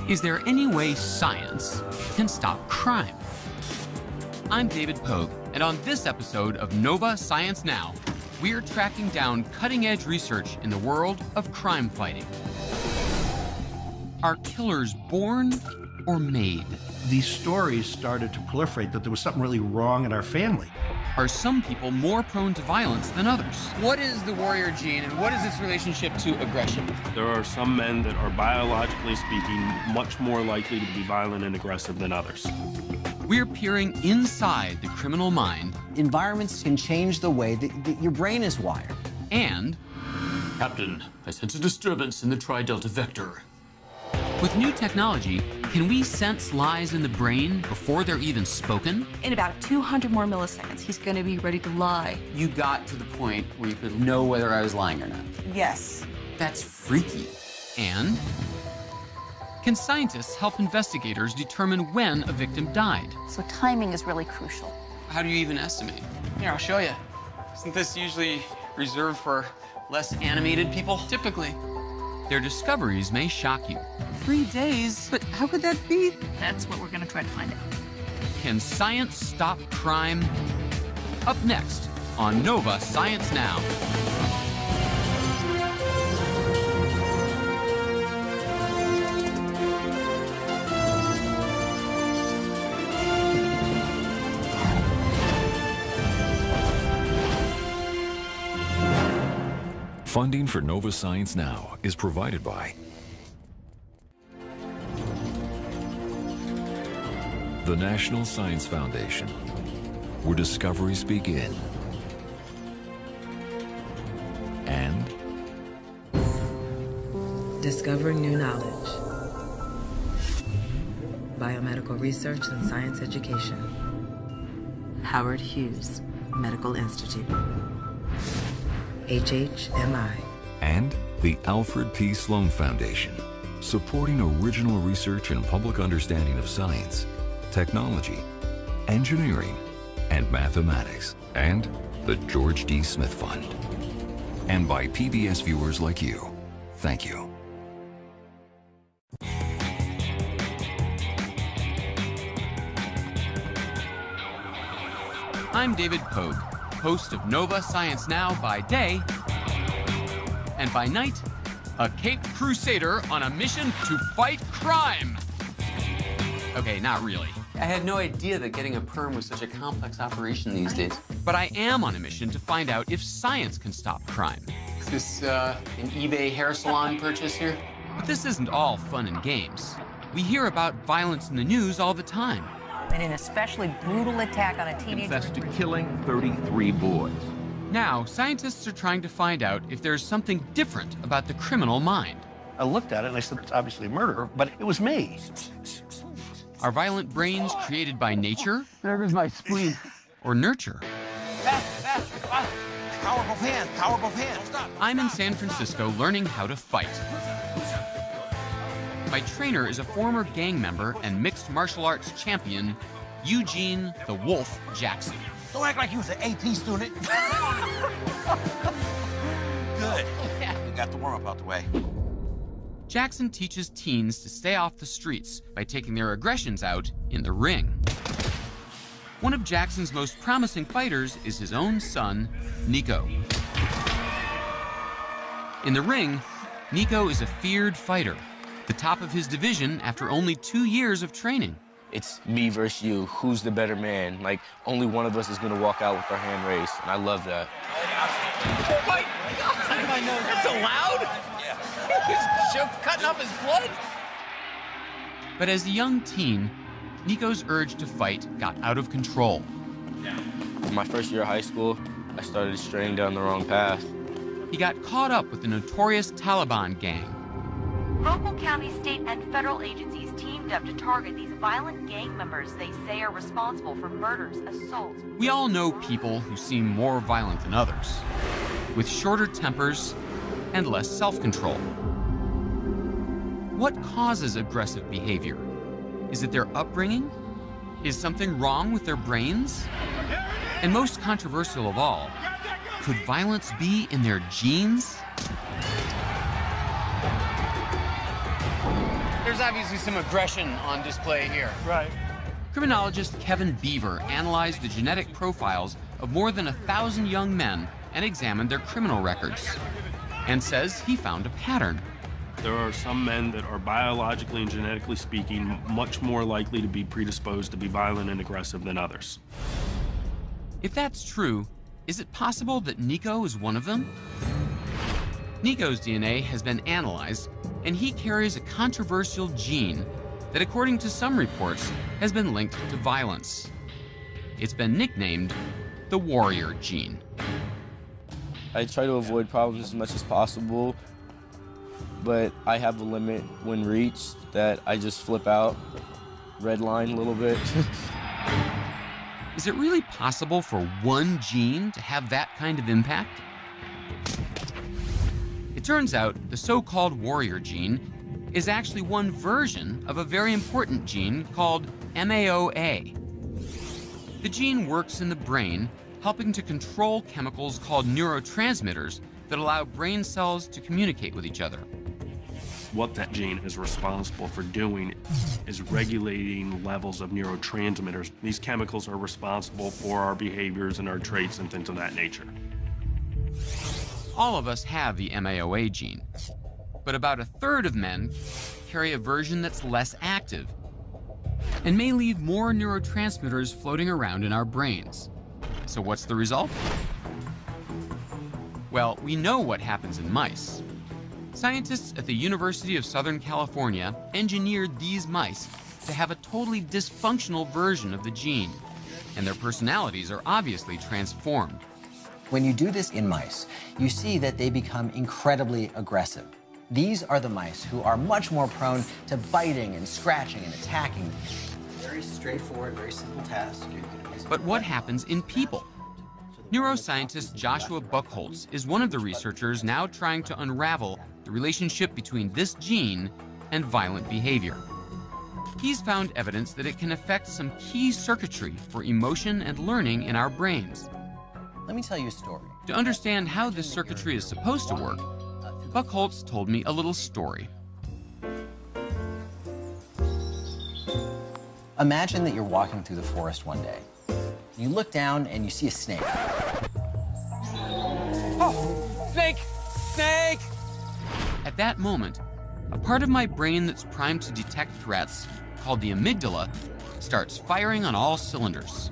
Is there any way science can stop crime? I'm David Pogue, and on this episode of Nova Science Now, we're tracking down cutting-edge research in the world of crime fighting. Are killers born or made? These stories started to proliferate that there was something really wrong in our family. Are some people more prone to violence than others? What is the warrior gene, and what is its relationship to aggression? There are some men that are biologically speaking much more likely to be violent and aggressive than others. We're peering inside the criminal mind. Environments can change the way that your brain is wired. And Captain, I sense a disturbance in the Tri-Delta vector. with new technology, can we sense lies in the brain before they're even spoken? In about 200 more milliseconds, he's going to be ready to lie. You got to the point where you could know whether I was lying or not. Yes. That's freaky. And can scientists help investigators determine when a victim died? So timing is really crucial. How do you even estimate? Here, I'll show you. Isn't this usually reserved for less animated people? Typically. Their discoveries may shock you. 3 days? But how could that be? That's what we're going to try to find out. Can science stop crime? Up next on Nova Science Now. Funding for Nova Science Now is provided by the National Science Foundation, where discoveries begin, and discovering new knowledge, biomedical research and science education, Howard Hughes Medical Institute, HHMI, and the Alfred P. Sloan Foundation, supporting original research and public understanding of science, technology, engineering, and mathematics, and the George D. Smith Fund. And by PBS viewers like you, thank you. I'm David Pogue, host of Nova Science Now by day, and by night, a Caped Crusader on a mission to fight crime. Okay, not really. I had no idea that getting a perm was such a complex operation these days. But I am on a mission to find out if science can stop crime. Is this an eBay hair salon purchase here? But this isn't all fun and games. We hear about violence in the news all the time. And an especially brutal attack on a teenager. Confessed to killing 33 boys. Now, scientists are trying to find out if there's something different about the criminal mind. I looked at it and I said, it's obviously murder, but it was me. Are violent brains created by nature? There goes my spleen. Or nurture? Power both hands, power both hands. Stop. I'm in San Francisco learning how to fight. My trainer is a former gang member and mixed martial arts champion, Eugene the Wolf Jackson. Don't act like you was an AP student. Good. We got the warm-up out the way. Jackson teaches teens to stay off the streets by taking their aggressions out in the ring. One of Jackson's most promising fighters is his own son, Nico. In the ring, Nico is a feared fighter, the top of his division after only 2 years of training. It's me versus you. Who's the better man? Like, only one of us is going to walk out with our hand raised, and I love that. Oh my God! That's so loud? He was shook, cutting off his blood. But as a young teen, Nico's urge to fight got out of control. In my first year of high school, I started straying down the wrong path. He got caught up with the notorious Taliban gang. Local, county, state, and federal agencies teamed up to target these violent gang members they say are responsible for murders, assaults. We all know people who seem more violent than others, with shorter tempers and less self-control. What causes aggressive behavior? Is it their upbringing? Is something wrong with their brains? And most controversial of all, could violence be in their genes? There's there's obviously some aggression on display here. Right. Criminologist Kevin Beaver analyzed the genetic profiles of more than 1,000 young men and examined their criminal records, and says he found a pattern. There are some men that are biologically and genetically speaking much more likely to be predisposed to be violent and aggressive than others. If that's true, is it possible that Nico is one of them? Nico's DNA has been analyzed, and he carries a controversial gene that, according to some reports, has been linked to violence. It's been nicknamed the warrior gene. I try to avoid problems as much as possible, but I have a limit when reached that I just flip out, red line a little bit. Is it really possible for one gene to have that kind of impact? It turns out the so-called warrior gene is actually one version of a very important gene called MAOA. The gene works in the brain, helping to control chemicals called neurotransmitters that allow brain cells to communicate with each other. What that gene is responsible for doing is regulating levels of neurotransmitters. These chemicals are responsible for our behaviors and our traits and things of that nature. All of us have the MAOA gene, but about 1/3 of men carry a version that's less active and may leave more neurotransmitters floating around in our brains. So what's the result? Well, we know what happens in mice. Scientists at the University of Southern California engineered these mice to have a totally dysfunctional version of the gene, and their personalities are obviously transformed. When you do this in mice, you see that they become incredibly aggressive. These are the mice who are much more prone to biting and scratching and attacking. Very straightforward, very simple task. But what happens in people? Neuroscientist Joshua Buchholz is one of the researchers now trying to unravel the relationship between this gene and violent behavior. He's found evidence that it can affect some key circuitry for emotion and learning in our brains. Let me tell you a story. To understand how this circuitry is supposed to work, Buchholz told me a little story. Imagine that you're walking through the forest one day. You look down and you see a snake. Oh, snake! Snake! At that moment, a part of my brain that's primed to detect threats, called the amygdala, starts firing on all cylinders.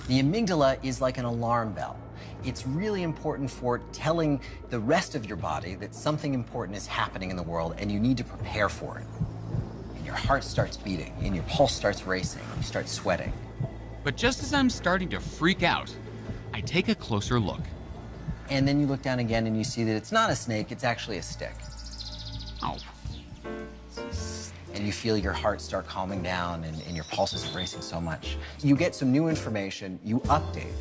The amygdala is like an alarm bell. It's really important for telling the rest of your body that something important is happening in the world and you need to prepare for it. And your heart starts beating and your pulse starts racing, you start sweating. But just as I'm starting to freak out, I take a closer look. And then you look down again and you see that it's not a snake, it's actually a stick. Oh. And you feel your heart start calming down and your pulse isn't racing so much. You get some new information, you update.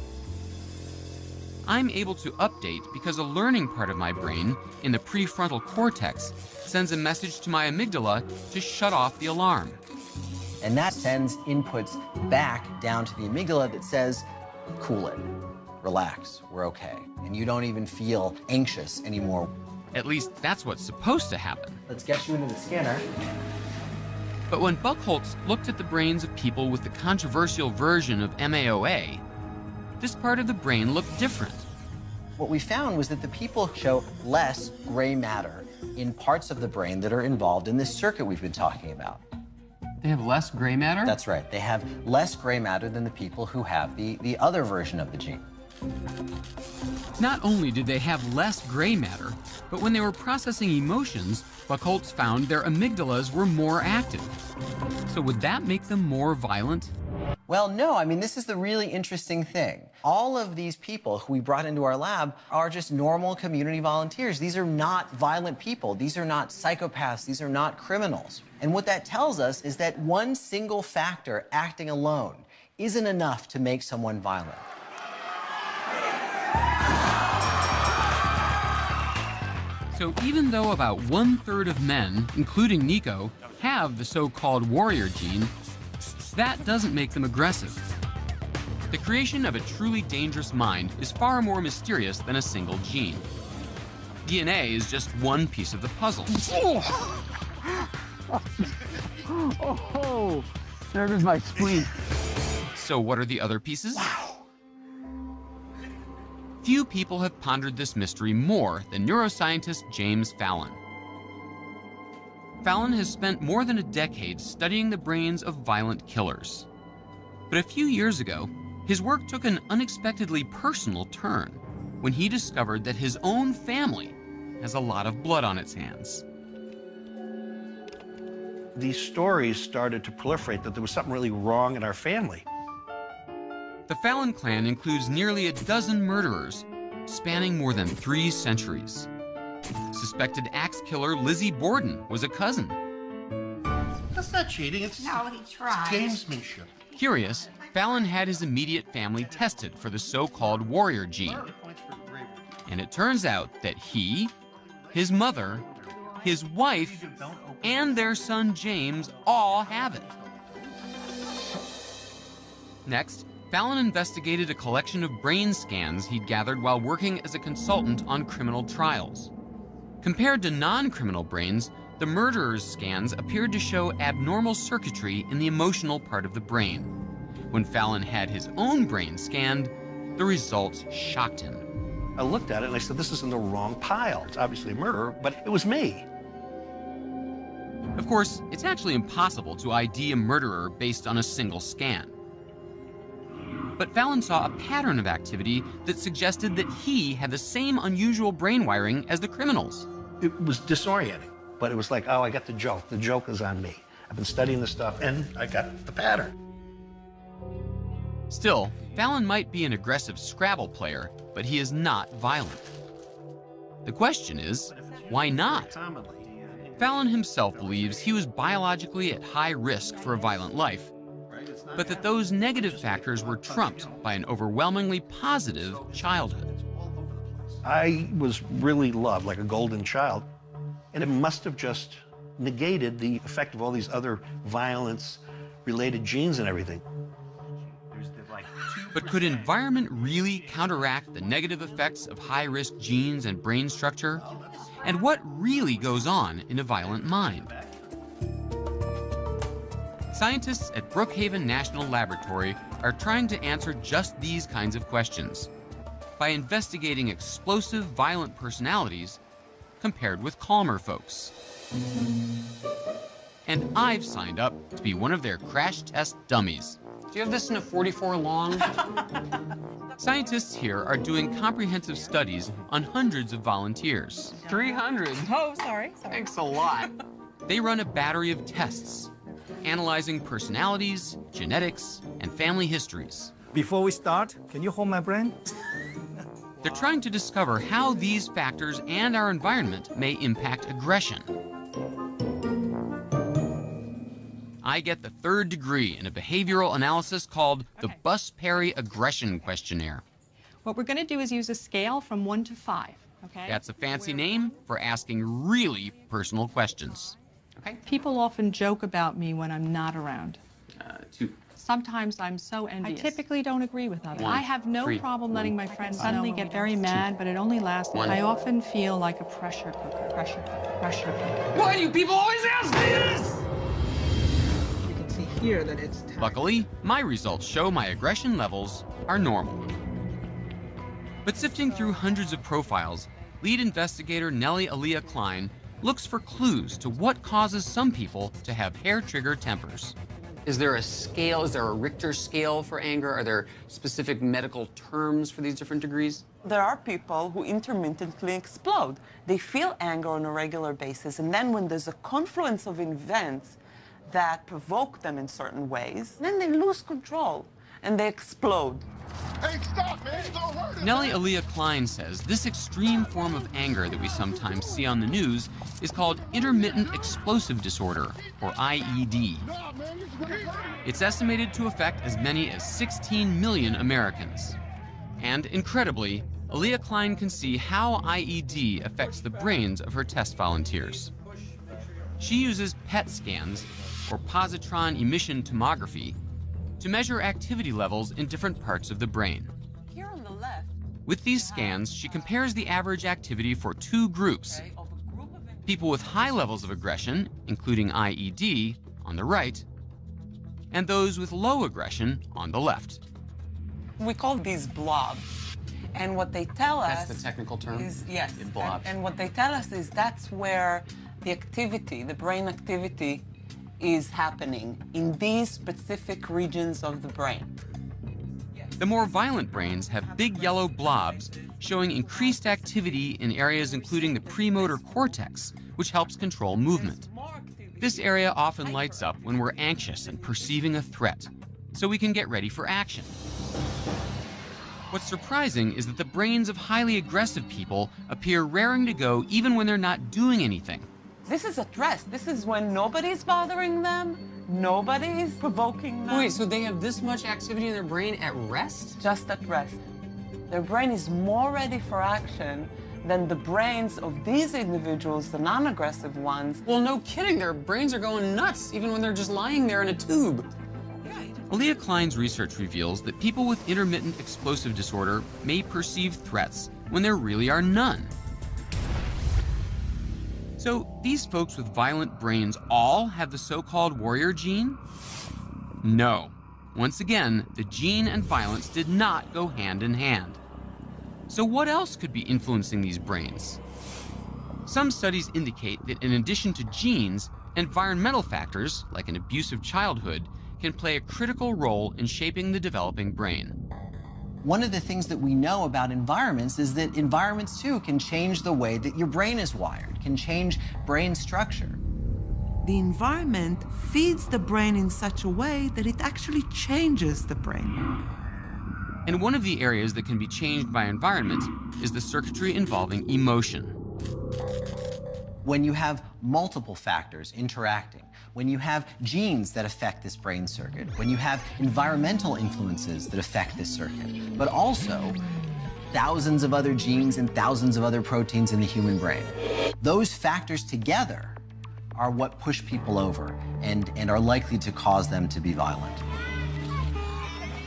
I'm able to update because a learning part of my brain, in the prefrontal cortex, sends a message to my amygdala to shut off the alarm. And that sends inputs back down to the amygdala that says, cool it, relax, we're okay. And you don't even feel anxious anymore. At least that's what's supposed to happen. Let's get you into the scanner. But when Buchholz looked at the brains of people with the controversial version of MAOA, this part of the brain looked different. What we found was that the people show less gray matter in parts of the brain that are involved in this circuit we've been talking about. They have less gray matter? That's right. They have less gray matter than the people who have the other version of the gene. Not only did they have less gray matter, but when they were processing emotions, Buchholz found their amygdalas were more active. So would that make them more violent? Well, no. I mean, this is the really interesting thing. All of these people who we brought into our lab are just normal community volunteers. These are not violent people. These are not psychopaths. These are not criminals. And what that tells us is that one single factor acting alone isn't enough to make someone violent. So even though about 1/3 of men, including Nico, have the so-called warrior gene, that doesn't make them aggressive. The creation of a truly dangerous mind is far more mysterious than a single gene. DNA is just one piece of the puzzle. Oh, there goes my spleen. So what are the other pieces? Wow. Few people have pondered this mystery more than neuroscientist James Fallon. Fallon has spent more than a decade studying the brains of violent killers. But a few years ago, his work took an unexpectedly personal turn when he discovered that his own family has a lot of blood on its hands. These stories started to proliferate that there was something really wrong in our family. The Fallon clan includes nearly a dozen murderers, spanning more than 3 centuries. Suspected axe killer Lizzie Borden was a cousin. That's not cheating, it's gamesmanship. Curious, Fallon had his immediate family tested for the so-called warrior gene. And it turns out that he, his mother, his wife, and their son James all have it. Next, Fallon investigated a collection of brain scans he'd gathered while working as a consultant on criminal trials. Compared to non-criminal brains, the murderer's scans appeared to show abnormal circuitry in the emotional part of the brain. When Fallon had his own brain scanned, the results shocked him. I looked at it and I said, this is in the wrong pile. It's obviously a murderer, but it was me. Of course, it's actually impossible to ID a murderer based on a single scan. But Fallon saw a pattern of activity that suggested that he had the same unusual brain wiring as the criminals. It was disorienting, but it was like, oh, I got the joke. The joke is on me. I've been studying this stuff, and I got the pattern. Still, Fallon might be an aggressive Scrabble player, but he is not violent. The question is, why not? Fallon himself believes he was biologically at high risk for a violent life, but that those negative factors were trumped by an overwhelmingly positive childhood. I was really loved like a golden child, and it must have just negated the effect of all these other violence-related genes and everything. But could environment really counteract the negative effects of high-risk genes and brain structure? And what really goes on in a violent mind? Scientists at Brookhaven National Laboratory are trying to answer just these kinds of questions by investigating explosive, violent personalities compared with calmer folks. And I've signed up to be one of their crash test dummies. Do you have this in a 44 long? Scientists here are doing comprehensive studies on hundreds of volunteers. 300? Oh, sorry. Thanks a lot. They run a battery of tests, analyzing personalities, genetics, and family histories. Before we start, can you hold my brain? They're trying to discover how these factors and our environment may impact aggression. I get the 3rd degree in a behavioral analysis called the Buss-Perry Aggression Questionnaire. What we're going to do is use a scale from 1 to 5, okay? That's a fancy name for asking really personal questions. Okay. People often joke about me when I'm not around. 2. Sometimes I'm so envious. I typically don't agree with others. 1, I have no 3, problem letting my friends suddenly get very mad, but it only lasts. 1. I often feel like a pressure cooker. Pressure cooker. Why do you people always ask me this? You can see here that it's time. Luckily, my results show my aggression levels are normal. But sifting through hundreds of profiles, lead investigator Nellie Aaliyah Klein looks for clues to what causes some people to have hair-trigger tempers. Is there a scale? Is there a Richter scale for anger? Are there specific medical terms for these different degrees? There are people who intermittently explode. They feel anger on a regular basis, and then when there's a confluence of events that provoke them in certain ways, then they lose control and they explode. Hey, stop, man! Don't hurt him. Nellie Aaliyah Klein says this extreme form of anger that we sometimes see on the news is called intermittent explosive disorder, or IED. It's estimated to affect as many as 16 million Americans. And incredibly, Aaliyah Klein can see how IED affects the brains of her test volunteers. She uses PET scans, or positron emission tomography, to measure activity levels in different parts of the brain. Here on the left, with these scans, she compares the average activity for 2 groups. People with high levels of aggression, including IED, on the right, and those with low aggression on the left. We call these blobs. And what they tell us... That's the technical term? Is, yes. Blobs. And what they tell us is that's where the activity, the brain activity, is happening in these specific regions of the brain. The more violent brains have big yellow blobs showing increased activity in areas including the premotor cortex, which helps control movement. This area often lights up when we're anxious and perceiving a threat, so we can get ready for action. What's surprising is that the brains of highly aggressive people appear raring to go even when they're not doing anything. This is at rest. This is when nobody's bothering them, nobody's provoking them. Wait, so they have this much activity in their brain at rest? Just at rest. Their brain is more ready for action than the brains of these individuals, the non-aggressive ones. Well, no kidding. Their brains are going nuts even when they're just lying there in a tube. Aaliyah Klein's research reveals that people with intermittent explosive disorder may perceive threats when there really are none. So these folks with violent brains all have the so-called warrior gene? No. Once again, the gene and violence did not go hand in hand. So what else could be influencing these brains? Some studies indicate that in addition to genes, environmental factors, like an abusive childhood, can play a critical role in shaping the developing brain. One of the things that we know about environments is that environments, too, can change the way that your brain is wired, can change brain structure. The environment feeds the brain in such a way that it actually changes the brain. And one of the areas that can be changed by environment is the circuitry involving emotion. When you have multiple factors interacting, when you have genes that affect this brain circuit, when you have environmental influences that affect this circuit, but also thousands of other genes and thousands of other proteins in the human brain. Those factors together are what push people over and are likely to cause them to be violent.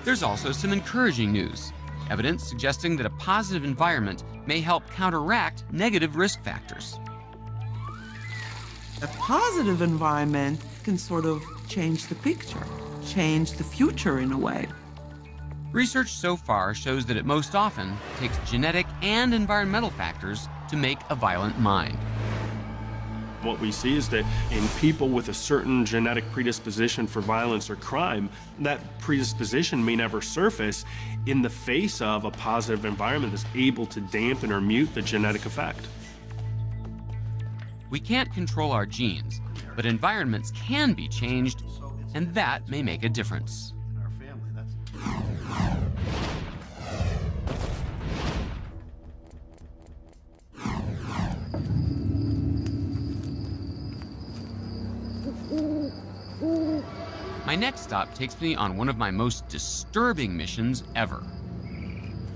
There's also some encouraging news, evidence suggesting that a positive environment may help counteract negative risk factors. A positive environment can sort of change the picture, change the future in a way. Research so far shows that it most often takes genetic and environmental factors to make a violent mind. What we see is that in people with a certain genetic predisposition for violence or crime, that predisposition may never surface in the face of a positive environment that's able to dampen or mute the genetic effect. We can't control our genes, but environments can be changed, and that may make a difference. My next stop takes me on one of my most disturbing missions ever.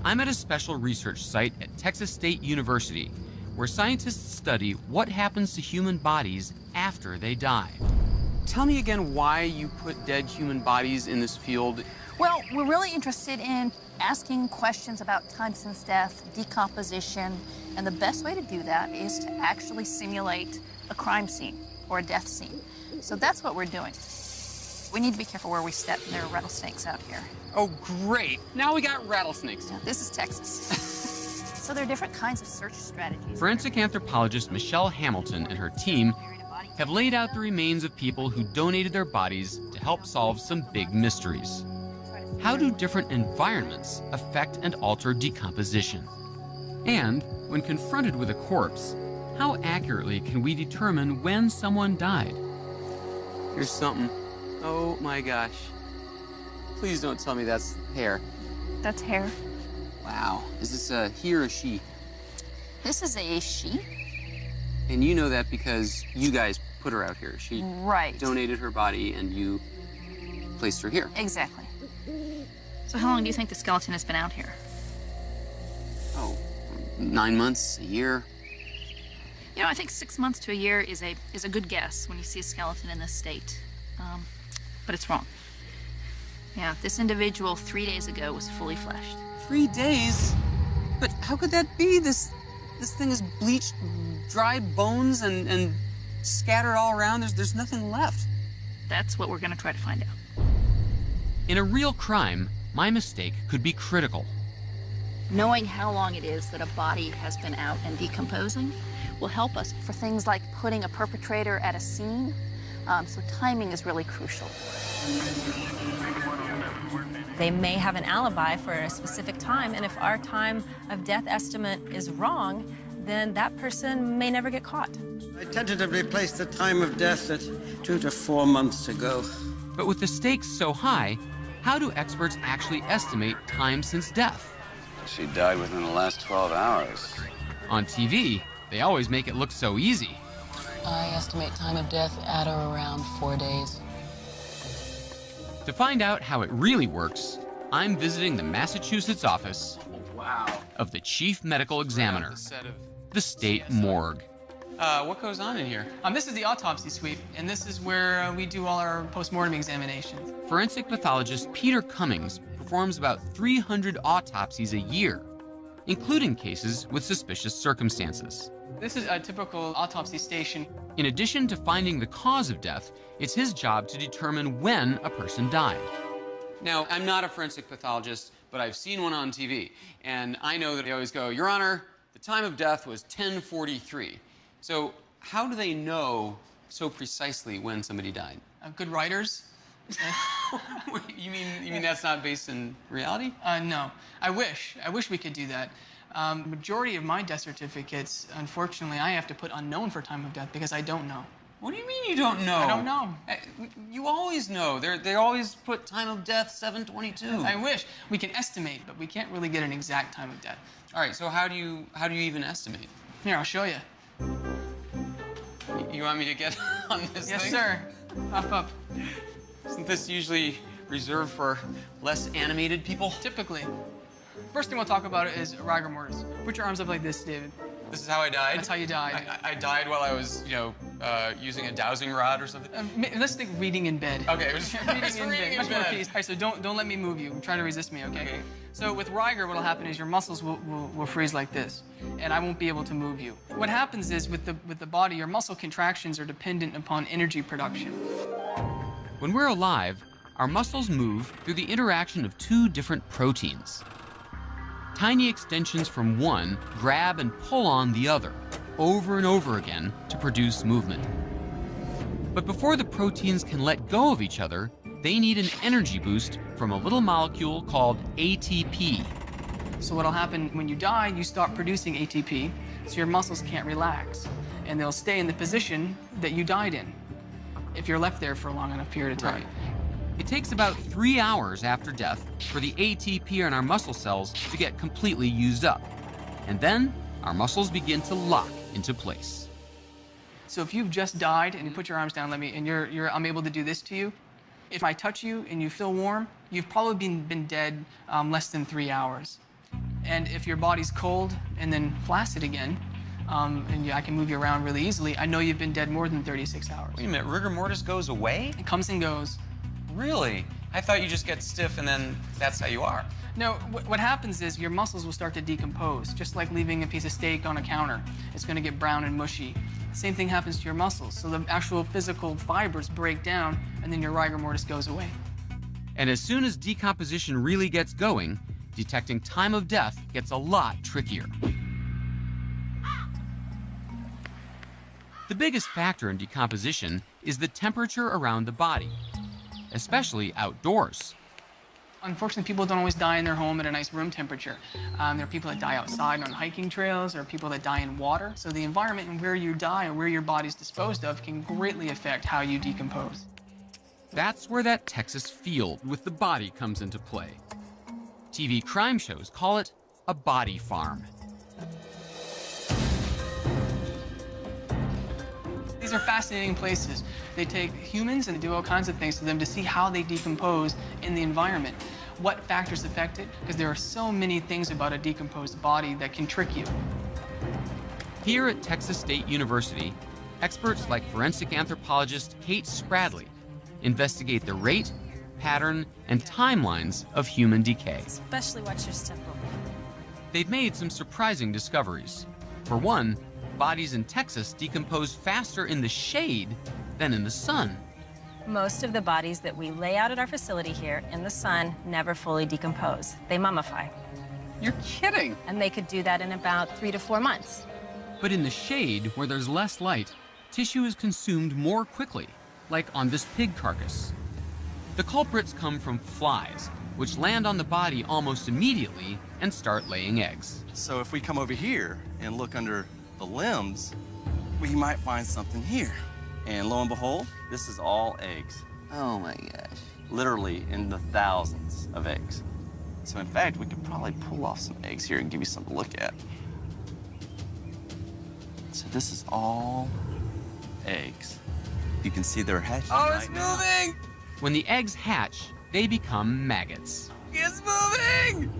I'm at a special research site at Texas State University, where scientists study what happens to human bodies after they die. Tell me again why you put dead human bodies in this field. Well, we're really interested in asking questions about time since death, decomposition, and the best way to do that is to actually simulate a crime scene or a death scene. So that's what we're doing. We need to be careful where we step. There are rattlesnakes out here. Oh, great. Now we got rattlesnakes. Yeah, this is Texas. So there are different kinds of search strategies. Forensic anthropologist Michelle Hamilton and her team have laid out the remains of people who donated their bodies to help solve some big mysteries. How do different environments affect and alter decomposition? And when confronted with a corpse, how accurately can we determine when someone died? Here's something. Oh my gosh. Please don't tell me that's hair. That's hair. Wow. Is this a he or a she? This is a she. And you know that because you guys put her out here. She donated her body and you placed her here. Exactly. So how long do you think the skeleton has been out here? Oh, 9 months, a year. You know, I think 6 months to a year is a good guess when you see a skeleton in this state. But it's wrong. Yeah, this individual 3 days ago was fully fleshed. 3 days? But how could that be? This thing is bleached, dry bones and scattered all around. There's nothing left. That's what we're going to try to find out. In a real crime, my mistake could be critical. Knowing how long it is that a body has been out and decomposing will help us for things like putting a perpetrator at a scene. So timing is really crucial. They may have an alibi for a specific time, and if our time of death estimate is wrong, then that person may never get caught. I tentatively placed the time of death at 2 to 4 months ago. But with the stakes so high, how do experts actually estimate time since death? She died within the last 12 hours. On TV, they always make it look so easy. I estimate time of death at or around 4 days. To find out how it really works, I'm visiting the Massachusetts office of the Chief Medical Examiner, the state morgue. What goes on in here? This is the autopsy suite, and this is where we do all our post-mortem examinations. Forensic pathologist Peter Cummings performs about 300 autopsies a year, including cases with suspicious circumstances. This is a typical autopsy station. In addition to finding the cause of death, it's his job to determine when a person died. Now, I'm not a forensic pathologist, but I've seen one on TV, and I know that they always go, Your Honor, the time of death was 10:43. So how do they know so precisely when somebody died? Good writers. You mean that's not based in reality? No. I wish we could do that. The majority of my death certificates, unfortunately, I have to put unknown for time of death because I don't know. What do you mean you don't know? I don't know. You always know. They always put time of death 7:22. I wish. We can estimate, but we can't really get an exact time of death. All right, so how do you even estimate? Here, I'll show you. You want me to get on this Yes, thing? sir. Hop up. Isn't this usually reserved for less animated people? Typically. First thing we'll talk about is rigor mortis. Put your arms up like this, David. This is how I died? That's how you died. I died while I was, using a dowsing rod or something? Let's think reading in bed. Okay, it was reading in bed. Much more peace. All right, so don't let me move you. Try to resist me, okay? So with rigor, what'll happen is your muscles will freeze like this, and I won't be able to move you. What happens is with the body, your muscle contractions are dependent upon energy production. When we're alive, our muscles move through the interaction of two different proteins. Tiny extensions from one grab and pull on the other over and over again to produce movement. But before the proteins can let go of each other, they need an energy boost from a little molecule called ATP. So what'll happen when you die, you start producing ATP, so your muscles can't relax, and they'll stay in the position that you died in if you're left there for a long enough period of time. Right. It takes about 3 hours after death for the ATP in our muscle cells to get completely used up. And then our muscles begin to lock into place. So if you've just died and you put your arms down, I'm able to do this to you. If I touch you and you feel warm, you've probably been dead less than 3 hours. And if your body's cold and then flaccid again, and I can move you around really easily, I know you've been dead more than 36 hours. Wait a minute, rigor mortis goes away? It comes and goes. Really? I thought you just get stiff and then that's how you are. No, what happens is your muscles will start to decompose, just like leaving a piece of steak on a counter. It's going to get brown and mushy. Same thing happens to your muscles. So the actual physical fibers break down, and then your rigor mortis goes away. And as soon as decomposition really gets going, detecting time of death gets a lot trickier. The biggest factor in decomposition is the temperature around the body, especially outdoors. Unfortunately, people don't always die in their home at a nice room temperature. There are people that die outside on hiking trails. There are people that die in water. So the environment and where you die or where your body's disposed of can greatly affect how you decompose. That's where that Texas field with the body comes into play. TV crime shows call it a body farm. These are fascinating places. They take humans and they do all kinds of things to them to see how they decompose in the environment. What factors affect it? Because there are so many things about a decomposed body that can trick you. Here at Texas State University, experts like forensic anthropologist Kate Spradley investigate the rate, pattern, and timelines of human decay. Especially watch your step over. They've made some surprising discoveries. For one, bodies in Texas decompose faster in the shade than in the sun. Most of the bodies that we lay out at our facility here in the sun never fully decompose. They mummify. You're kidding. And they could do that in about 3 to 4 months. But in the shade, where there's less light, tissue is consumed more quickly, like on this pig carcass. The culprits come from flies, which land on the body almost immediately and start laying eggs. So if we come over here and look under the limbs, we might find something here. And lo and behold, this is all eggs. Oh my gosh. Literally in the thousands of eggs. So in fact, we could probably pull off some eggs here and give you something to look at. So this is all eggs. You can see they're hatching right now. Moving! When the eggs hatch, they become maggots. It's moving!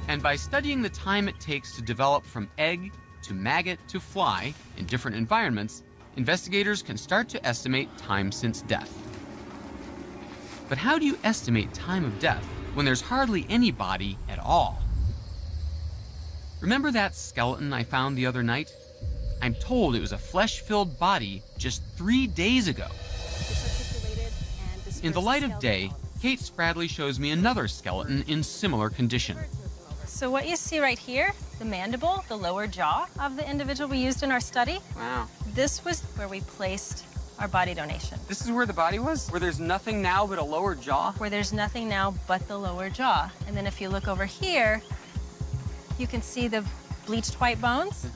And by studying the time it takes to develop from egg to maggot to fly in different environments, investigators can start to estimate time since death. But how do you estimate time of death when there's hardly any body at all? Remember that skeleton I found the other night? I'm told it was a flesh-filled body just 3 days ago. In the light of day, Kate Spradley shows me another skeleton in similar condition. So what you see right here, the mandible, the lower jaw of the individual we used in our study. Wow. This was where we placed our body donation. This is where the body was? Where there's nothing now but a lower jaw? Where there's nothing now but the lower jaw. And then if you look over here, you can see the bleached white bones,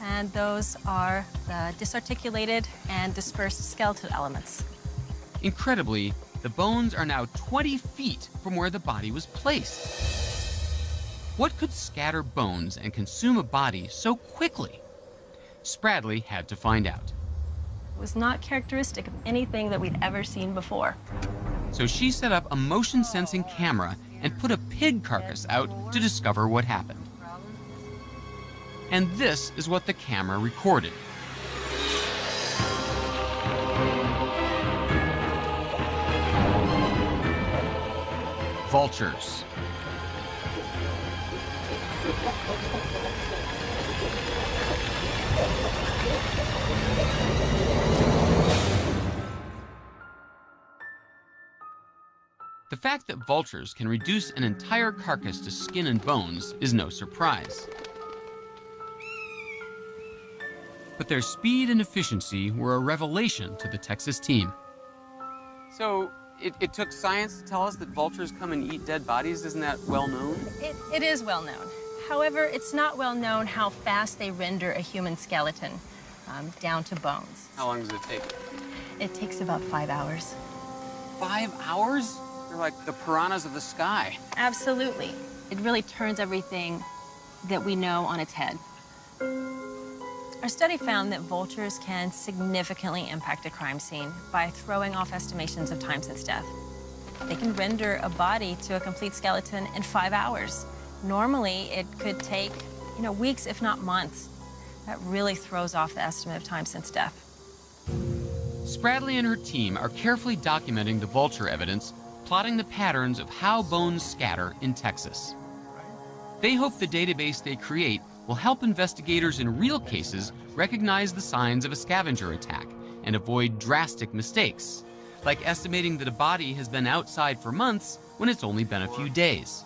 and those are the disarticulated and dispersed skeletal elements. Incredibly, the bones are now 20 feet from where the body was placed. What could scatter bones and consume a body so quickly? Spradley had to find out. It was not characteristic of anything that we'd ever seen before. So she set up a motion-sensing camera and put a pig carcass out to discover what happened. And this is what the camera recorded. Vultures. The fact that vultures can reduce an entire carcass to skin and bones is no surprise. But their speed and efficiency were a revelation to the Texas team. So it took science to tell us that vultures come and eat dead bodies? Isn't that well known? It is well known. However, it's not well known how fast they render a human skeleton down to bones. How long does it take? It takes about 5 hours. 5 hours? They're like the piranhas of the sky. Absolutely. It really turns everything that we know on its head. Our study found that vultures can significantly impact a crime scene by throwing off estimations of time since death. They can render a body to a complete skeleton in 5 hours. Normally, it could take, weeks, if not months. That really throws off the estimate of time since death. Spradley and her team are carefully documenting the vulture evidence, plotting the patterns of how bones scatter in Texas. They hope the database they create will help investigators in real cases recognize the signs of a scavenger attack and avoid drastic mistakes, like estimating that a body has been outside for months when it's only been a few days.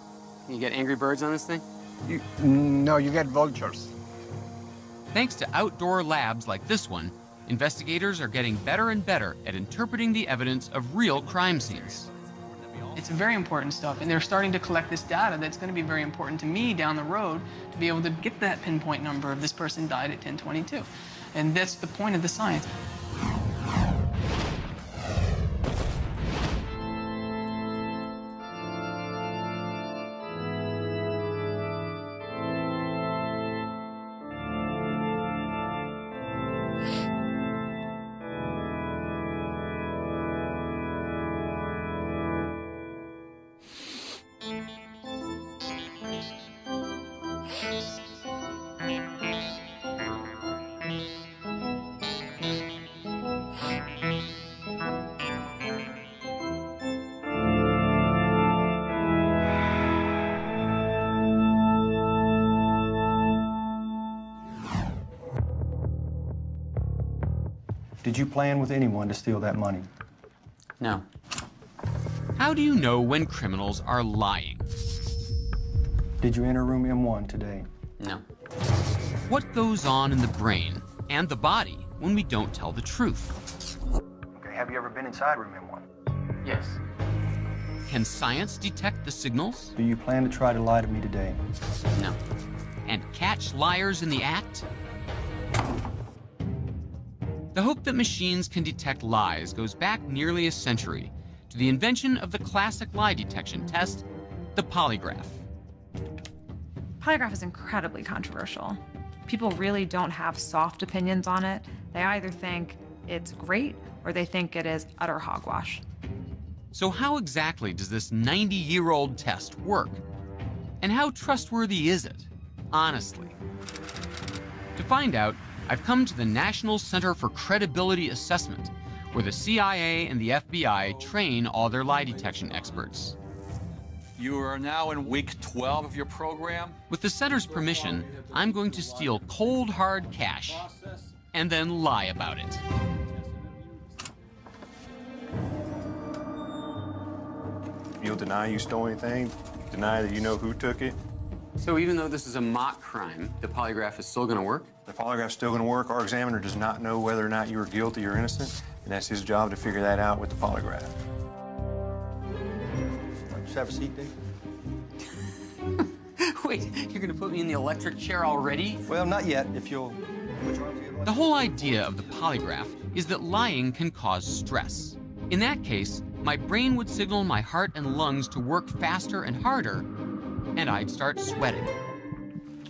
You get Angry Birds on this thing? No, you get vultures. Thanks to outdoor labs like this one, investigators are getting better and better at interpreting the evidence of real crime scenes. It's very important stuff, and they're starting to collect this data that's going to be very important to me down the road to be able to get that pinpoint number of this person died at 10:22. And that's the point of the science. Did you plan with anyone to steal that money? No. How do you know when criminals are lying? Did you enter room M1 today? No. What goes on in the brain and the body when we don't tell the truth? Okay, have you ever been inside room M1? Yes. Can science detect the signals? Do you plan to try to lie to me today? No. And catch liars in the act? The hope that machines can detect lies goes back nearly a century to the invention of the classic lie detection test, the polygraph. Polygraph is incredibly controversial. People really don't have soft opinions on it. They either think it's great or they think it is utter hogwash. So how exactly does this 90-year-old test work? And how trustworthy is it, honestly? To find out, I've come to the National Center for Credibility Assessment, where the CIA and the FBI train all their lie detection experts. You are now in week 12 of your program. With the center's permission, I'm going to steal cold, hard cash and then lie about it. You'll deny you stole anything, deny that you know who took it. So even though this is a mock crime, the polygraph is still going to work? The polygraph's still going to work. Our examiner does not know whether or not you are guilty or innocent, and that's his job to figure that out with the polygraph. Just have a seat, Dave. Wait, you're going to put me in the electric chair already? Well, not yet, if you'll... The whole idea of the polygraph is that lying can cause stress. In that case, my brain would signal my heart and lungs to work faster and harder, and I'd start sweating.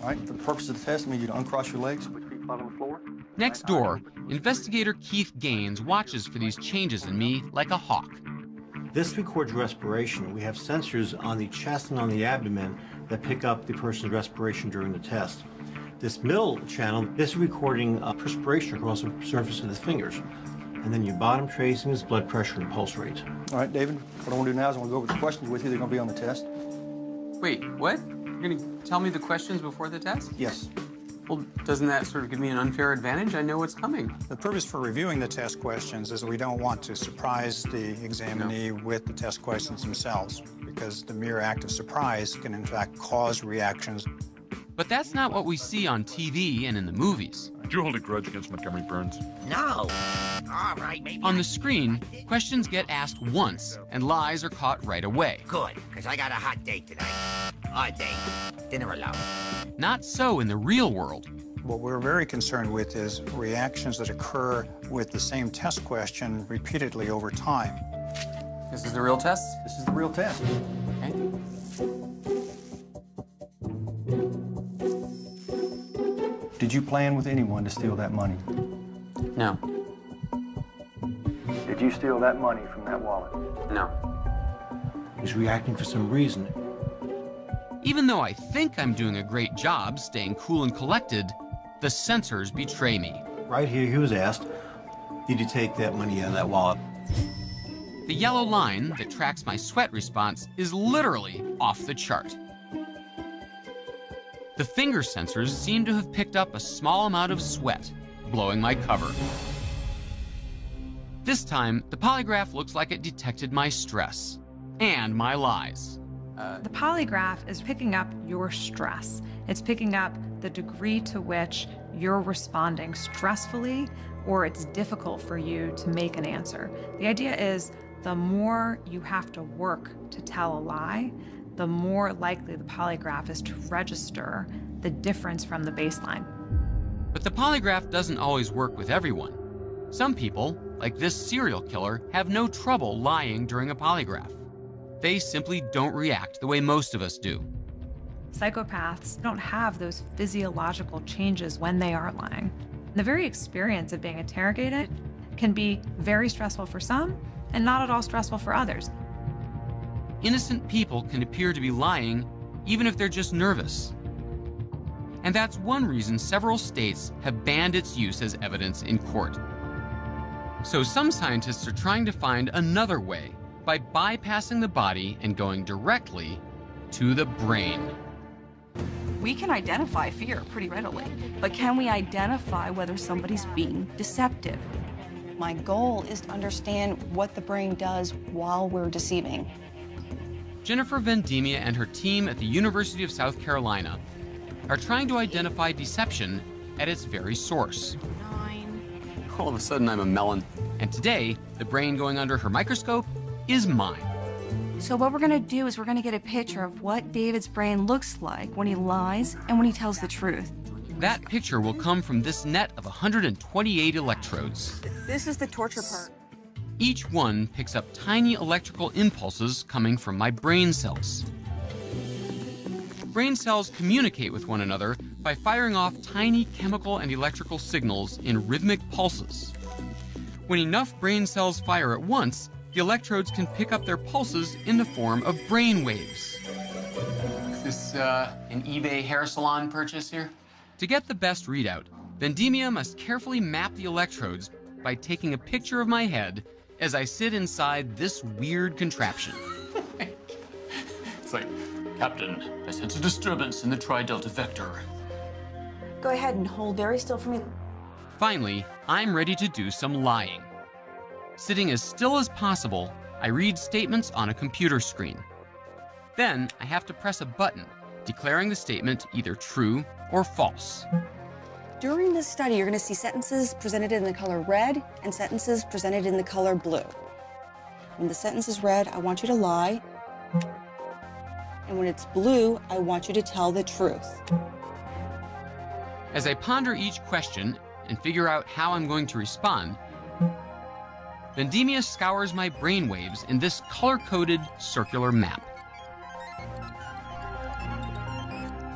All right, for the purpose of the test, I need you to uncross your legs, put your feet flat on the floor. Next door, investigator Keith Gaines watches for these changes in me like a hawk. This records respiration. We have sensors on the chest and on the abdomen that pick up the person's respiration during the test. This middle channel, this is recording perspiration across the surface of his fingers. And then your bottom tracing is blood pressure and pulse rate. All right, David, what I want to do now is I want to go over the questions with you. They're going to be on the test. Wait, what? You're going to tell me the questions before the test? Yes. Well, doesn't that sort of give me an unfair advantage? I know what's coming. The purpose for reviewing the test questions is that we don't want to surprise the examinee with the test questions themselves, because the mere act of surprise can, in fact, cause reactions. But that's not what we see on TV and in the movies. Do you hold a grudge against Montgomery Burns? No. All right, maybe. On the screen, questions get asked once, and lies are caught right away. Good, because I got a hot date tonight. Hot date. Dinner alone. Not so in the real world. What we're very concerned with is reactions that occur with the same test question repeatedly over time. This is the real test? This is the real test. Okay. Did you plan with anyone to steal that money? No. Did you steal that money from that wallet? No. He's reacting for some reason. Even though I think I'm doing a great job staying cool and collected, the sensors betray me. Right here, he was asked, did you take that money out of that wallet? The yellow line that tracks my sweat response is literally off the chart. The finger sensors seem to have picked up a small amount of sweat, blowing my cover. This time, the polygraph looks like it detected my stress and my lies. The polygraph is picking up your stress. It's picking up the degree to which you're responding stressfully or it's difficult for you to make an answer. The idea is the more you have to work to tell a lie, the more likely the polygraph is to register the difference from the baseline. But the polygraph doesn't always work with everyone. Some people, like this serial killer, have no trouble lying during a polygraph. They simply don't react the way most of us do. Psychopaths don't have those physiological changes when they are lying. The very experience of being interrogated can be very stressful for some and not at all stressful for others. Innocent people can appear to be lying even if they're just nervous. And that's one reason several states have banned its use as evidence in court. So some scientists are trying to find another way by bypassing the body and going directly to the brain. We can identify fear pretty readily, but can we identify whether somebody's being deceptive? My goal is to understand what the brain does while we're deceiving. Jennifer Vendemia and her team at the University of South Carolina are trying to identify deception at its very source. All of a sudden, I'm a melon. And today, the brain going under her microscope is mine. So what we're gonna do is we're gonna get a picture of what David's brain looks like when he lies and when he tells the truth. That picture will come from this net of 128 electrodes. This is the torture part. Each one picks up tiny electrical impulses coming from my brain cells. Brain cells communicate with one another by firing off tiny chemical and electrical signals in rhythmic pulses. When enough brain cells fire at once, the electrodes can pick up their pulses in the form of brain waves. Is this an eBay hair salon purchase here? To get the best readout, Vendemia must carefully map the electrodes by taking a picture of my head as I sit inside this weird contraption. It's like, Captain, I sense a disturbance in the tri-delta vector. Go ahead and hold very still for me. Finally, I'm ready to do some lying. Sitting as still as possible, I read statements on a computer screen. Then I have to press a button, declaring the statement either true or false. During this study, you're going to see sentences presented in the color red and sentences presented in the color blue. When the sentence is red, I want you to lie. And when it's blue, I want you to tell the truth. As I ponder each question and figure out how I'm going to respond, Vendemia scours my brainwaves in this color-coded circular map.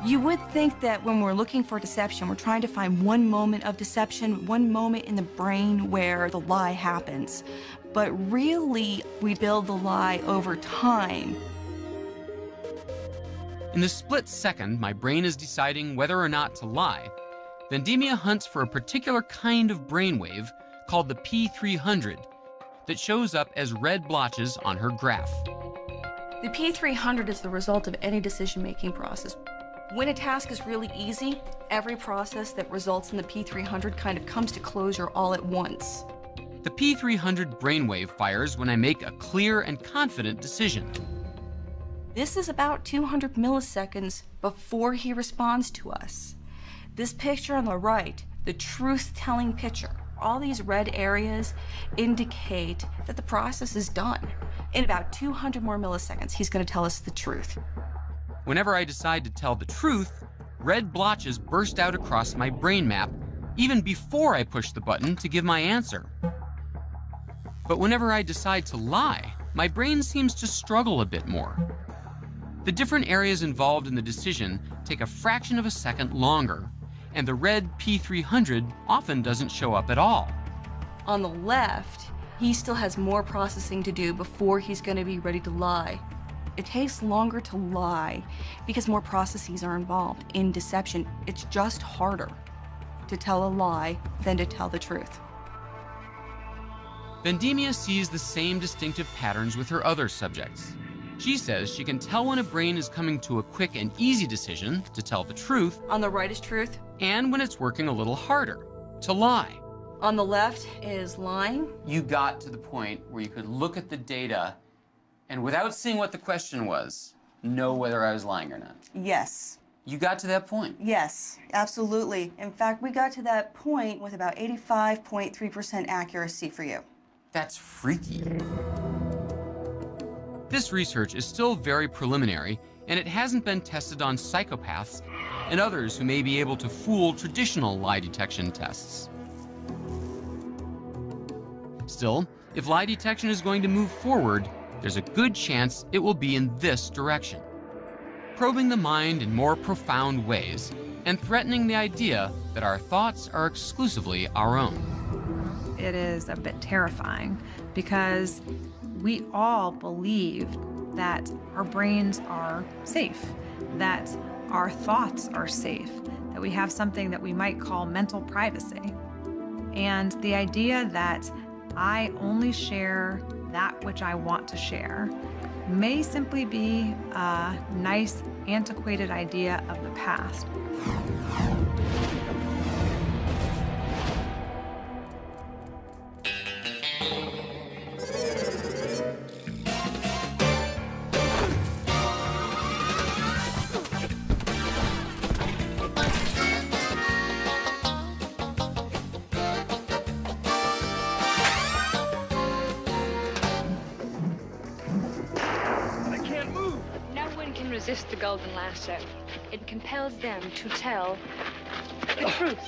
You would think that when we're looking for deception, we're trying to find one moment of deception, one moment in the brain where the lie happens. But really, we build the lie over time. In the split second my brain is deciding whether or not to lie, Vendemia hunts for a particular kind of brainwave called the P300 that shows up as red blotches on her graph. The P300 is the result of any decision-making process. When a task is really easy, every process that results in the P300 kind of comes to closure all at once. The P300 brainwave fires when I make a clear and confident decision. This is about 200 milliseconds before he responds to us. This picture on the right, the truth-telling picture, all these red areas indicate that the process is done. In about 200 more milliseconds, he's going to tell us the truth. Whenever I decide to tell the truth, red blotches burst out across my brain map, even before I push the button to give my answer. But whenever I decide to lie, my brain seems to struggle a bit more. The different areas involved in the decision take a fraction of a second longer, and the red P300 often doesn't show up at all. On the left, he still has more processing to do before he's going to be ready to lie. It takes longer to lie because more processes are involved in deception. It's just harder to tell a lie than to tell the truth. Vendemia sees the same distinctive patterns with her other subjects. She says she can tell when a brain is coming to a quick and easy decision to tell the truth. On the right is truth. And when it's working a little harder, to lie. On the left is lying. You got to the point where you could look at the data and without seeing what the question was, know whether I was lying or not. Yes. You got to that point? Yes, absolutely. In fact, we got to that point with about 85.3% accuracy for you. That's freaky. This research is still very preliminary, and it hasn't been tested on psychopaths and others who may be able to fool traditional lie detection tests. Still, if lie detection is going to move forward, there's a good chance it will be in this direction, probing the mind in more profound ways and threatening the idea that our thoughts are exclusively our own. It is a bit terrifying because we all believe that our brains are safe, that our thoughts are safe, that we have something that we might call mental privacy. And the idea that I only share that which I want to share may simply be a nice, antiquated idea of the past. resist the golden lasso. It compels them to tell the truth.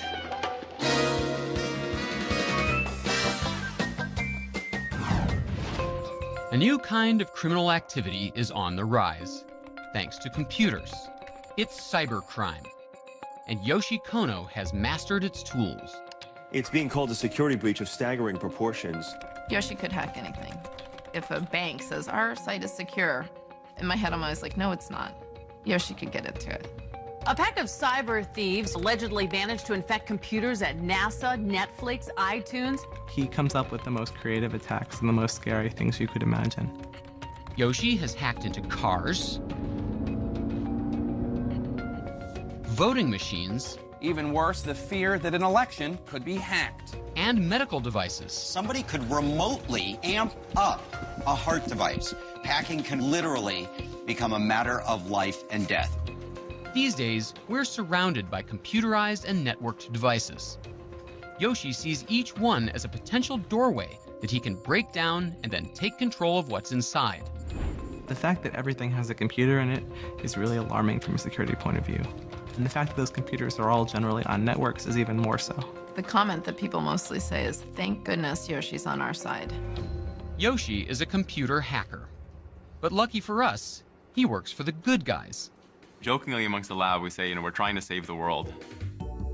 A new kind of criminal activity is on the rise, thanks to computers. It's cybercrime, and Yoshi Kono has mastered its tools. It's being called a security breach of staggering proportions. Yoshi could hack anything. If a bank says, our site is secure, in my head I'm always like, no, it's not. Yoshi could get into it. A pack of cyber thieves allegedly managed to infect computers at NASA, Netflix, iTunes. He comes up with the most creative attacks and the most scary things you could imagine. Yoshi has hacked into cars, voting machines, even worse, the fear that an election could be hacked, and medical devices. Somebody could remotely amp up a heart device. Hacking can literally become a matter of life and death. These days, we're surrounded by computerized and networked devices. Yoshi sees each one as a potential doorway that he can break down and then take control of what's inside. The fact that everything has a computer in it is really alarming from a security point of view. And the fact that those computers are all generally on networks is even more so. The comment that people mostly say is, thank goodness Yoshi's on our side. Yoshi is a computer hacker. But lucky for us, he works for the good guys. Jokingly amongst the lab, we say, we're trying to save the world.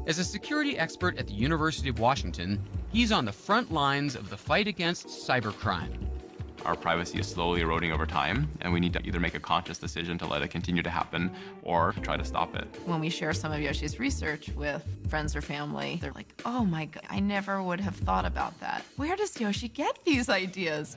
As a security expert at the University of Washington, he's on the front lines of the fight against cybercrime. Our privacy is slowly eroding over time, and we need to either make a conscious decision to let it continue to happen or try to stop it. When we share some of Yoshi's research with friends or family, they're like, oh my God, I never would have thought about that. Where does Yoshi get these ideas?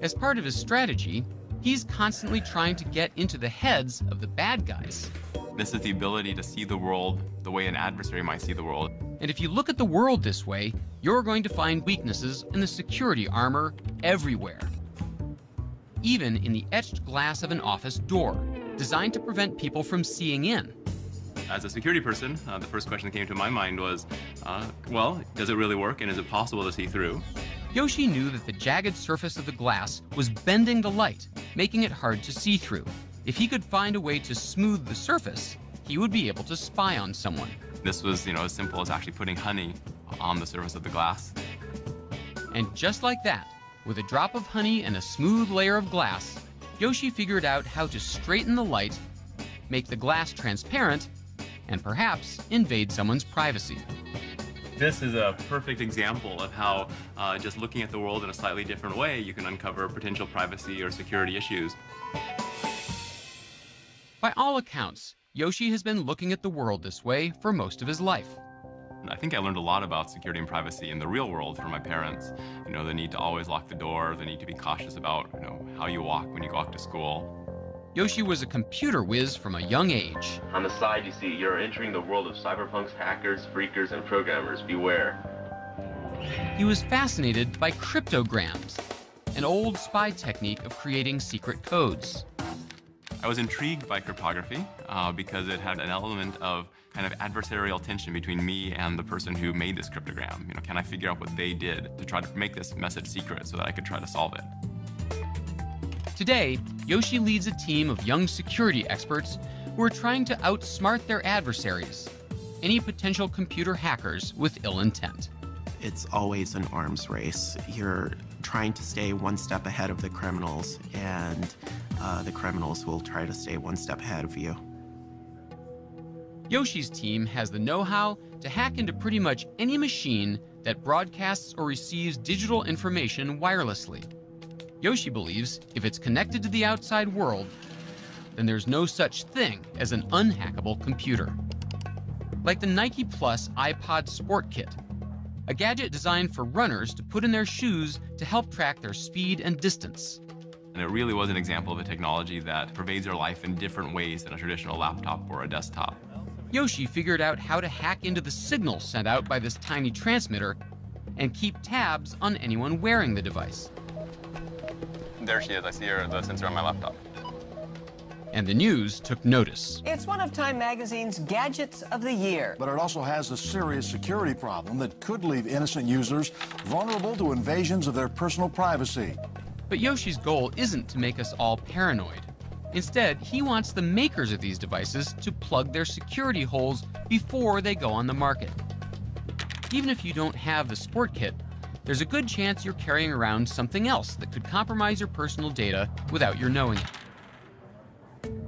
As part of his strategy, he's constantly trying to get into the heads of the bad guys. This is the ability to see the world the way an adversary might see the world. And if you look at the world this way, you're going to find weaknesses in the security armor everywhere. Even in the etched glass of an office door, designed to prevent people from seeing in. As a security person, the first question that came to my mind was, well, does it really work and is it possible to see through? Yoshi knew that the jagged surface of the glass was bending the light, making it hard to see through. If he could find a way to smooth the surface, he would be able to spy on someone. This was, as simple as actually putting honey on the surface of the glass. And just like that, with a drop of honey and a smooth layer of glass, Yoshi figured out how to straighten the light, make the glass transparent, and perhaps invade someone's privacy. This is a perfect example of how just looking at the world in a slightly different way, you can uncover potential privacy or security issues. By all accounts, Yoshi has been looking at the world this way for most of his life. I think I learned a lot about security and privacy in the real world from my parents. The need to always lock the door, the need to be cautious about, how you walk when you go off to school. Yoshi was a computer whiz from a young age. On the side, you see you're entering the world of cyberpunks, hackers, freakers, and programmers. Beware. He was fascinated by cryptograms, an old spy technique of creating secret codes. I was intrigued by cryptography because it had an element of kind of adversarial tension between me and the person who made this cryptogram. Can I figure out what they did to try to make this message secret so that I could try to solve it? Today, Yoshi leads a team of young security experts who are trying to outsmart their adversaries, any potential computer hackers with ill intent. It's always an arms race. You're trying to stay one step ahead of the criminals, and the criminals will try to stay one step ahead of you. Yoshi's team has the know-how to hack into pretty much any machine that broadcasts or receives digital information wirelessly. Yoshi believes if it's connected to the outside world, then there's no such thing as an unhackable computer. Like the Nike Plus iPod Sport Kit, a gadget designed for runners to put in their shoes to help track their speed and distance. And it really was an example of a technology that pervades our life in different ways than a traditional laptop or a desktop. Yoshi figured out how to hack into the signal sent out by this tiny transmitter and keep tabs on anyone wearing the device. There she is. I see her, the sensor on my laptop. And the news took notice. It's one of Time Magazine's Gadgets of the Year. But it also has a serious security problem that could leave innocent users vulnerable to invasions of their personal privacy. But Yoshi's goal isn't to make us all paranoid. Instead, he wants the makers of these devices to plug their security holes before they go on the market. Even if you don't have the sport kit, there's a good chance you're carrying around something else that could compromise your personal data without your knowing it.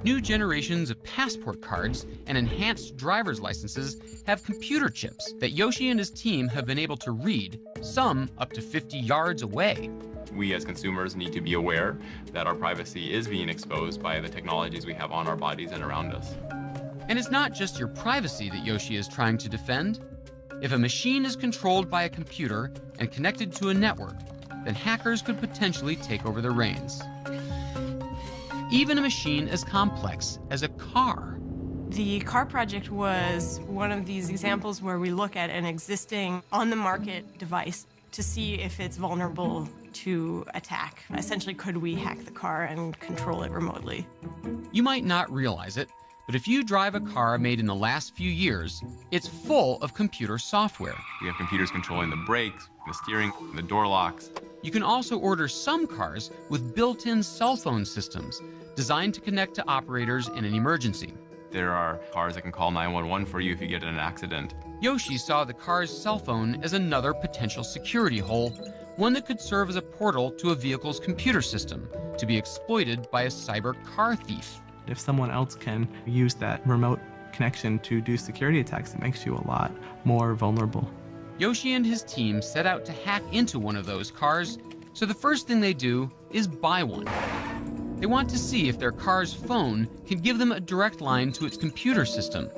New generations of passport cards and enhanced driver's licenses have computer chips that Yoshi and his team have been able to read, some up to 50 yards away. We as consumers need to be aware that our privacy is being exposed by the technologies we have on our bodies and around us. And it's not just your privacy that Yoshi is trying to defend. If a machine is controlled by a computer and connected to a network, then hackers could potentially take over the reins. Even a machine as complex as a car. The car project was one of these examples where we look at an existing on-the-market device to see if it's vulnerable to attack. Essentially, could we hack the car and control it remotely? You might not realize it, but if you drive a car made in the last few years, it's full of computer software. We have computers controlling the brakes, the steering, the door locks. You can also order some cars with built-in cell phone systems designed to connect to operators in an emergency. There are cars that can call 911 for you if you get in an accident. Yoshi saw the car's cell phone as another potential security hole, one that could serve as a portal to a vehicle's computer system to be exploited by a cyber car thief. If someone else can use that remote connection to do security attacks, it makes you a lot more vulnerable. Yoshi and his team set out to hack into one of those cars, so the first thing they do is buy one. They want to see if their car's phone can give them a direct line to its computer system.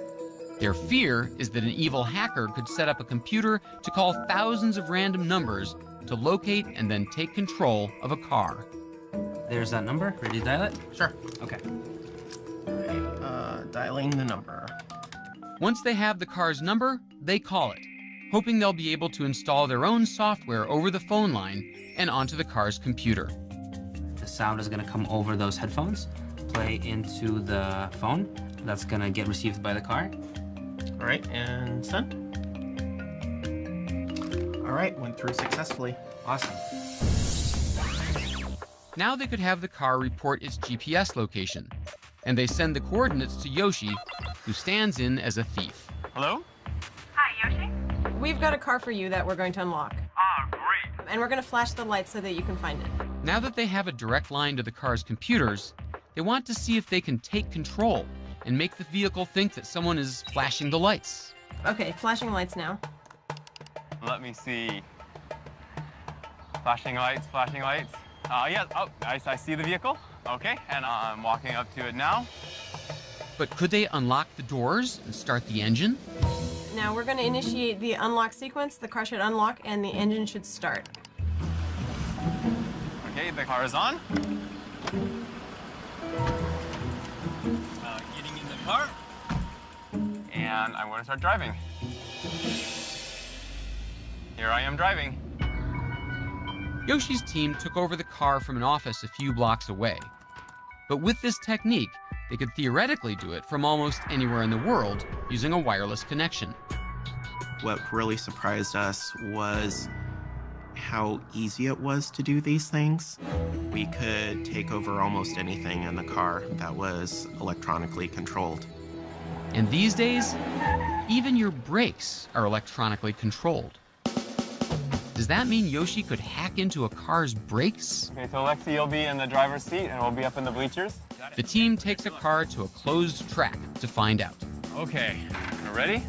Their fear is that an evil hacker could set up a computer to call thousands of random numbers to locate and then take control of a car. There's that number. Ready to dial it? Sure. Okay. Dialing the number. Once they have the car's number, they call it, hoping they'll be able to install their own software over the phone line and onto the car's computer. The sound is going to come over those headphones, play into the phone. That's going to get received by the car. All right, and send. All right, went through successfully. Awesome. Now they could have the car report its GPS location, and they send the coordinates to Yoshi, who stands in as a thief. Hello? Hi, Yoshi. We've got a car for you that we're going to unlock. Ah, great. And we're going to flash the lights so that you can find it. Now that they have a direct line to the car's computers, they want to see if they can take control and make the vehicle think that someone is flashing the lights. Okay, flashing lights now. Let me see. Flashing lights, flashing lights. Yeah, oh, nice, I see the vehicle. Okay, and I'm walking up to it now. But could they unlock the doors and start the engine? Now we're going to initiate the unlock sequence. The car should unlock and the engine should start. Okay, the car is on. Getting in the car. And I'm going to start driving. Here I am driving. Yoshi's team took over the car from an office a few blocks away. But with this technique, they could theoretically do it from almost anywhere in the world using a wireless connection. What really surprised us was how easy it was to do these things. We could take over almost anything in the car that was electronically controlled. And these days, even your brakes are electronically controlled. Does that mean Yoshi could hack into a car's brakes? Okay, so Lexi, you'll be in the driver's seat and we'll be up in the bleachers. The team takes a car to a closed track to find out. Okay, ready?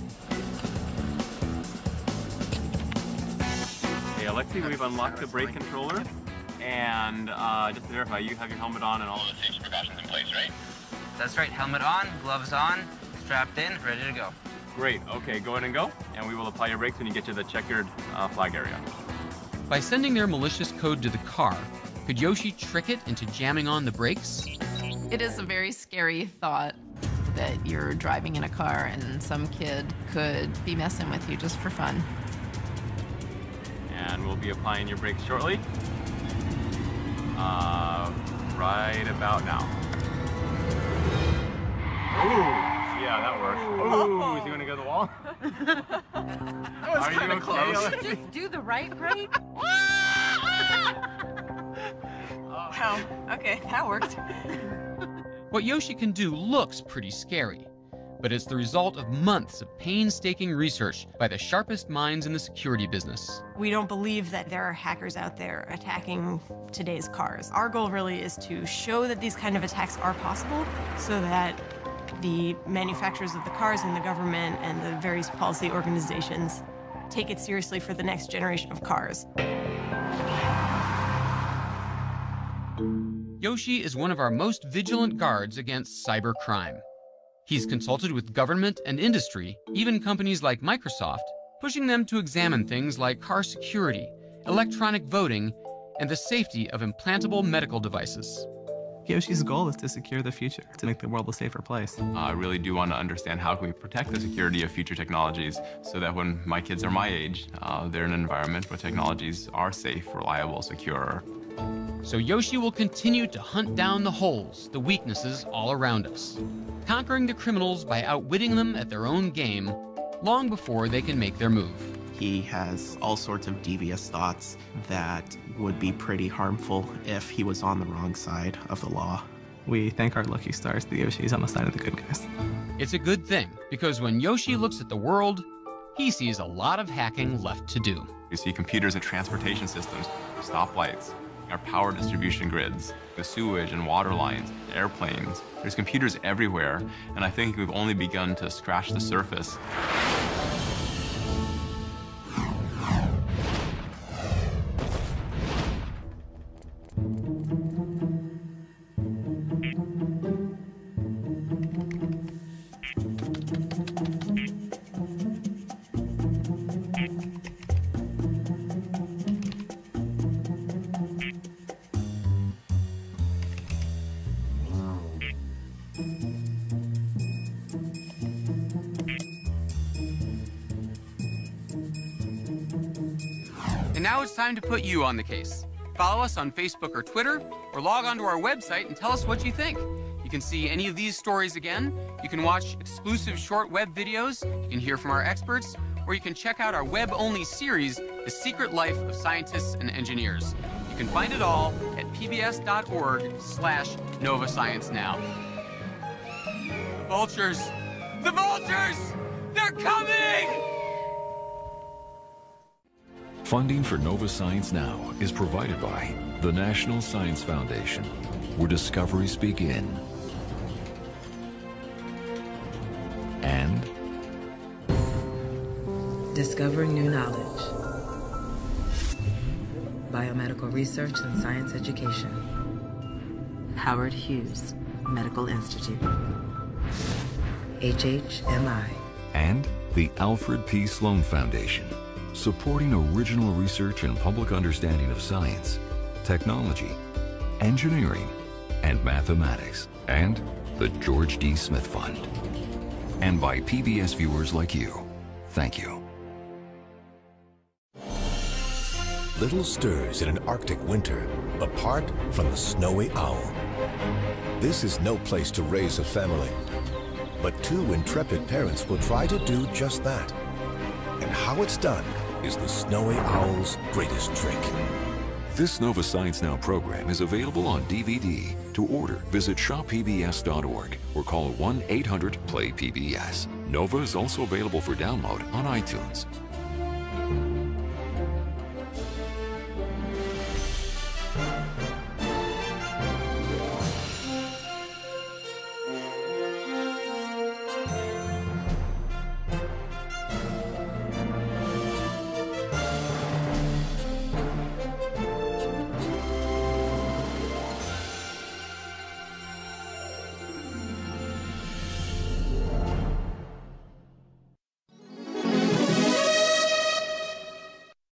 Okay, Alexi, we've unlocked the brake controller. And just to verify, you have your helmet on and all of the safety precautions in place, right? That's right. Helmet on, gloves on, strapped in, ready to go. Great. Okay, go ahead and go. And we will apply your brakes when you get to the checkered flag area. By sending their malicious code to the car, could Yoshi trick it into jamming on the brakes? It is a very scary thought that you're driving in a car and some kid could be messing with you just for fun. And we'll be applying your brakes shortly. Right about now. Ooh, yeah, that works. Ooh, is he gonna go to the wall? That was kind of close. Just do the right brake. Wow. Okay, that worked. What Yoshi can do looks pretty scary, but it's the result of months of painstaking research by the sharpest minds in the security business. We don't believe that there are hackers out there attacking today's cars. Our goal really is to show that these kind of attacks are possible so that the manufacturers of the cars and the government and the various policy organizations take it seriously for the next generation of cars. Yoshi is one of our most vigilant guards against cybercrime. He's consulted with government and industry, even companies like Microsoft, pushing them to examine things like car security, electronic voting, and the safety of implantable medical devices. Yoshi's goal is to secure the future, to make the world a safer place. I really do want to understand how can we protect the security of future technologies so that when my kids are my age, they're in an environment where technologies are safe, reliable, secure. So Yoshi will continue to hunt down the holes, the weaknesses all around us, conquering the criminals by outwitting them at their own game long before they can make their move. He has all sorts of devious thoughts that would be pretty harmful if he was on the wrong side of the law. We thank our lucky stars that Yoshi's on the side of the good guys. It's a good thing, because when Yoshi looks at the world, he sees a lot of hacking left to do. You see computers in transportation systems, stoplights, our power distribution grids, the sewage and water lines, airplanes. There's computers everywhere, and I think we've only begun to scratch the surface. And now it's time to put you on the case. Follow us on Facebook or Twitter, or log onto our website and tell us what you think. You can see any of these stories again, you can watch exclusive short web videos, you can hear from our experts, or you can check out our web-only series, The Secret Life of Scientists and Engineers. You can find it all at pbs.org/NovaScienceNow. The vultures! The vultures! They're coming! Funding for Nova Science Now is provided by the National Science Foundation, where discoveries begin. And discovering new knowledge. Biomedical Research and Science Education. Howard Hughes Medical Institute. HHMI. And the Alfred P. Sloan Foundation, supporting original research and public understanding of science, technology, engineering, and mathematics. And the George D. Smith Fund. And by PBS viewers like you. Thank you. Little stirs in an Arctic winter, apart from the snowy owl. This is no place to raise a family, but two intrepid parents will try to do just that. And how it's done is the snowy owl's greatest trick. This Nova Science Now program is available on DVD. To order, visit shoppbs.org or call 1-800-PLAY-PBS. Nova is also available for download on iTunes.